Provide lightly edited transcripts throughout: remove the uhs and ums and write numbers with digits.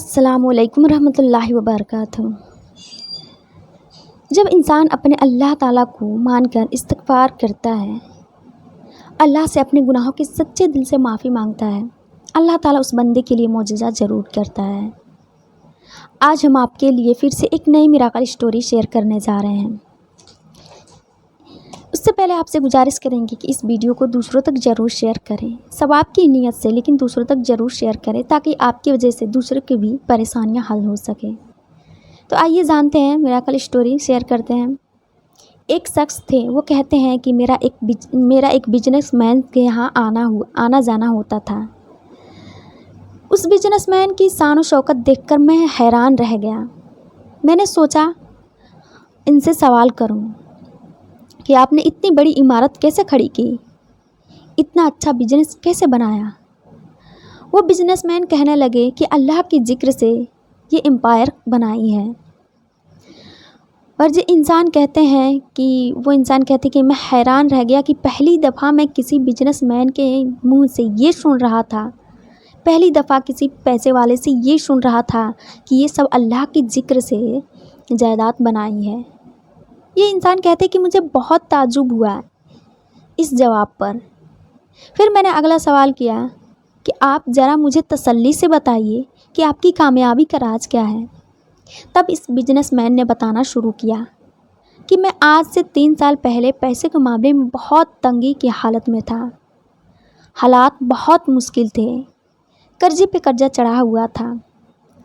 السلام علیکم ورحمۃ اللہ وبرکاتہ۔ جب انسان اپنے اللہ تعالیٰ کو مان کر استغفار کرتا ہے، اللہ سے اپنے گناہوں کی سچے دل سے معافی مانگتا ہے، اللہ تعالیٰ اس بندے کے لیے معجزہ ضرور کرتا ہے۔ آج ہم آپ کے لیے پھر سے ایک نئی میراکل اسٹوری شیئر کرنے جا رہے ہیں۔ اس سے پہلے آپ سے گزارش کریں گے کہ اس ویڈیو کو دوسروں تک ضرور شیئر کریں، ثواب کی نیت سے، لیکن دوسروں تک ضرور شیئر کریں تاکہ آپ کی وجہ سے دوسروں کی بھی پریشانیاں حل ہو سکیں۔ تو آئیے جانتے ہیں، میراکل اسٹوری شیئر کرتے ہیں۔ ایک شخص تھے، وہ کہتے ہیں کہ میرا ایک بزنس مین کے یہاں آنا جانا ہوتا تھا۔ اس بزنس مین کی شان و شوکت دیکھ کر میں حیران رہ گیا۔ میں نے سوچا ان سے سوال کروں کہ آپ نے اتنی بڑی عمارت کیسے کھڑی کی، اتنا اچھا بزنس کیسے بنایا؟ وہ بزنس مین کہنے لگے کہ اللہ کے ذکر سے یہ امپائر بنائی ہے۔ اور وہ انسان کہتے ہیں کہ میں حیران رہ گیا کہ پہلی دفعہ میں کسی بزنس مین کے منہ سے یہ سن رہا تھا، پہلی دفعہ کسی پیسے والے سے یہ سن رہا تھا کہ یہ سب اللہ کے ذکر سے جائیداد بنائی ہے۔ یہ انسان کہتے کہ مجھے بہت تعجب ہوا اس جواب پر۔ پھر میں نے اگلا سوال کیا کہ آپ ذرا مجھے تسلی سے بتائیے کہ آپ کی کامیابی کا راز کیا ہے؟ تب اس بزنس مین نے بتانا شروع کیا کہ میں آج سے 3 سال پہلے پیسے کے معاملے میں بہت تنگی کی حالت میں تھا، حالات بہت مشکل تھے، قرضے پہ قرضہ چڑھا ہوا تھا۔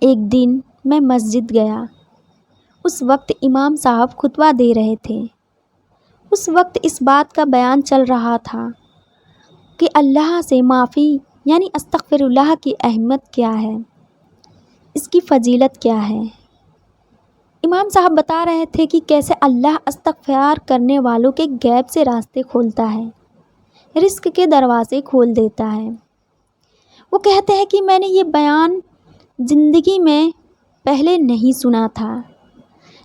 ایک دن میں مسجد گیا، اس وقت امام صاحب خطبہ دے رہے تھے۔ اس وقت اس بات کا بیان چل رہا تھا کہ اللہ سے معافی یعنی استغفر اللہ کی اہمیت کیا ہے، اس کی فضیلت کیا ہے۔ امام صاحب بتا رہے تھے کہ کیسے اللہ استغفار کرنے والوں کے غیب سے راستے کھولتا ہے، رزق کے دروازے کھول دیتا ہے۔ وہ کہتے ہیں کہ میں نے یہ بیان زندگی میں پہلے نہیں سنا تھا،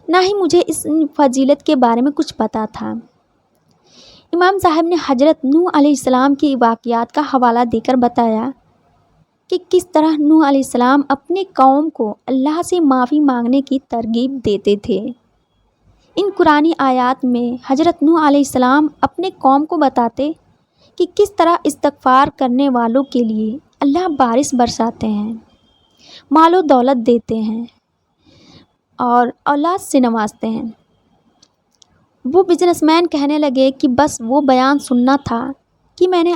نہ ہی مجھے اس فضیلت کے بارے میں کچھ پتہ تھا۔ امام صاحب نے حضرت نوح علیہ السلام کی واقعات کا حوالہ دے کر بتایا کہ کس طرح نوح علیہ السلام اپنے قوم کو اللہ سے معافی مانگنے کی ترغیب دیتے تھے۔ ان قرآنی آیات میں حضرت نوح علیہ السلام اپنے قوم کو بتاتے کہ کس طرح استغفار کرنے والوں کے لیے اللہ بارش برساتے ہیں، مال و دولت دیتے ہیں اور اولاد سے نوازتے ہیں۔ وہ بزنس مین کہنے لگے کہ بس وہ بیان سننا تھا کہ میں نے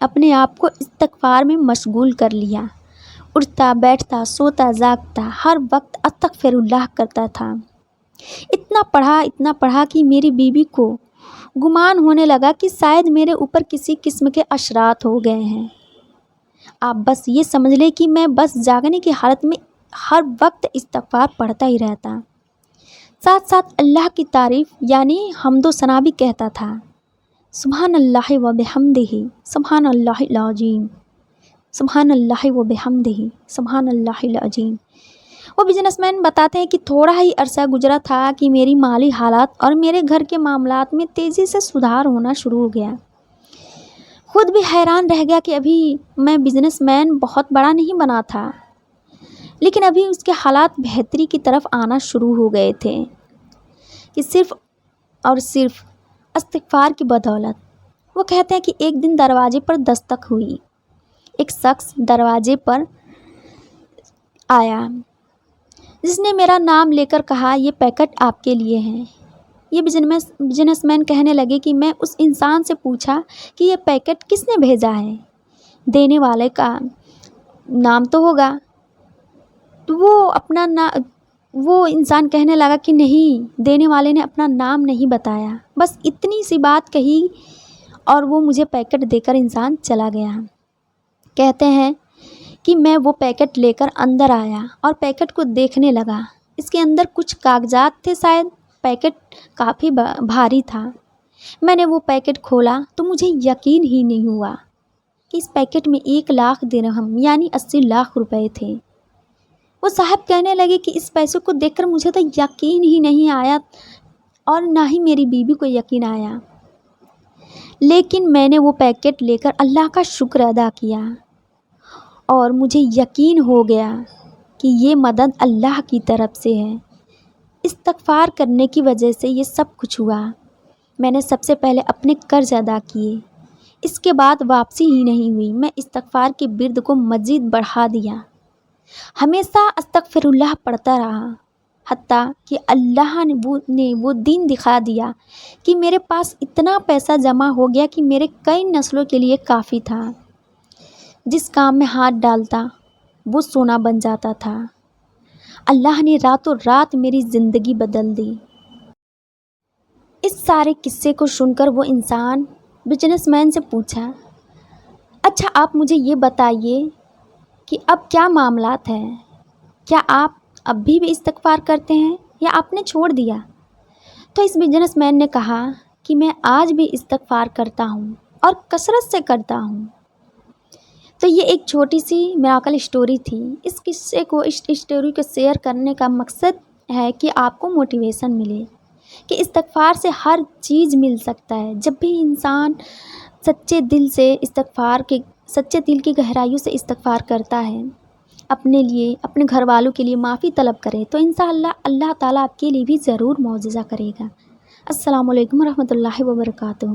اپنے آپ کو استغفار میں مشغول کر لیا، اٹھتا بیٹھتا سوتا جاگتا ہر وقت استغفر اللہ کرتا تھا۔ اتنا پڑھا کہ میری بیوی کو گمان ہونے لگا کہ شاید میرے اوپر کسی قسم کے اشرات ہو گئے ہیں۔ آپ بس یہ سمجھ لیں کہ میں بس جاگنے کی حالت میں ہر وقت استغفار پڑھتا ہی رہتا، ساتھ ساتھ اللہ کی تعریف یعنی حمد و ثنا بھی کہتا تھا۔ سبحان اللہ و بحمدہ سبحان اللہ العظیم، سبحان اللہ و بحمدہ سبحان اللہ العظیم۔ وہ بزنس مین بتاتے ہیں کہ تھوڑا ہی عرصہ گزرا تھا کہ میری مالی حالات اور میرے گھر کے معاملات میں تیزی سے سدھار ہونا شروع ہو گیا۔ خود بھی حیران رہ گیا کہ ابھی میں بزنس مین بہت بڑا نہیں بنا تھا، لیکن ابھی اس کے حالات بہتری کی طرف آنا شروع ہو گئے تھے کہ صرف اور صرف استغفار کی بدولت۔ وہ کہتے ہیں کہ ایک دن دروازے پر دستک ہوئی، ایک شخص دروازے پر آیا جس نے میرا نام لے کر کہا یہ پیکٹ آپ کے لیے ہیں۔ یہ بزنس مین کہنے لگے کہ میں اس انسان سے پوچھا کہ یہ پیکٹ کس نے بھیجا ہے، دینے والے کا نام تو ہوگا۔ تو وہ انسان کہنے لگا کہ نہیں، دینے والے نے اپنا نام نہیں بتایا، بس اتنی سی بات کہی اور وہ مجھے پیکٹ دے کر انسان چلا گیا۔ کہتے ہیں کہ میں وہ پیکٹ لے کر اندر آیا اور پیکٹ کو دیکھنے لگا۔ اس کے اندر کچھ کاغذات تھے، شاید پیکٹ کافی بھاری تھا۔ میں نے وہ پیکٹ کھولا تو مجھے یقین ہی نہیں ہوا کہ اس پیکٹ میں 1 لاکھ درہم یعنی 80 لاکھ روپے تھے۔ وہ صاحب کہنے لگے کہ اس پیسے کو دیکھ کر مجھے تو یقین ہی نہیں آیا اور نہ ہی میری بیوی کو یقین آیا، لیکن میں نے وہ پیکٹ لے کر اللہ کا شکر ادا کیا اور مجھے یقین ہو گیا کہ یہ مدد اللہ کی طرف سے ہے۔ استغفار کرنے کی وجہ سے یہ سب کچھ ہوا۔ میں نے سب سے پہلے اپنے قرض ادا کیے، اس کے بعد واپسی ہی نہیں ہوئی۔ میں استغفار کے ورد کو مزید بڑھا دیا، ہمیشہ استغفر اللہ پڑھتا رہا، حتیٰ کہ اللہ نے وہ دن دکھا دیا کہ میرے پاس اتنا پیسہ جمع ہو گیا کہ میرے کئی نسلوں کے لیے کافی تھا۔ جس کام میں ہاتھ ڈالتا وہ سونا بن جاتا تھا۔ اللہ نے راتوں رات میری زندگی بدل دی۔ اس سارے قصے کو سن کر وہ انسان بزنس مین سے پوچھا، اچھا آپ مجھے یہ بتائیے کہ اب کیا معاملات ہیں؟ کیا آپ اب بھی استغفار کرتے ہیں یا آپ نے چھوڑ دیا؟ تو اس بزنس مین نے کہا کہ میں آج بھی استغفار کرتا ہوں اور کثرت سے کرتا ہوں۔ تو یہ ایک چھوٹی سی میراکل اسٹوری تھی۔ اس قصے کو، اس اسٹوری کو شیئر کرنے کا مقصد ہے کہ آپ کو موٹیویشن ملے کہ استغفار سے ہر چیز مل سکتا ہے۔ جب بھی انسان سچے دل کی گہرائیوں سے استغفار کرتا ہے، اپنے لیے، اپنے گھر والوں کے لیے معافی طلب کرے، تو انشاءاللہ اللہ تعالیٰ آپ کے لیے بھی ضرور معجزہ کرے گا۔ السلام علیکم ورحمۃ اللہ وبرکاتہ۔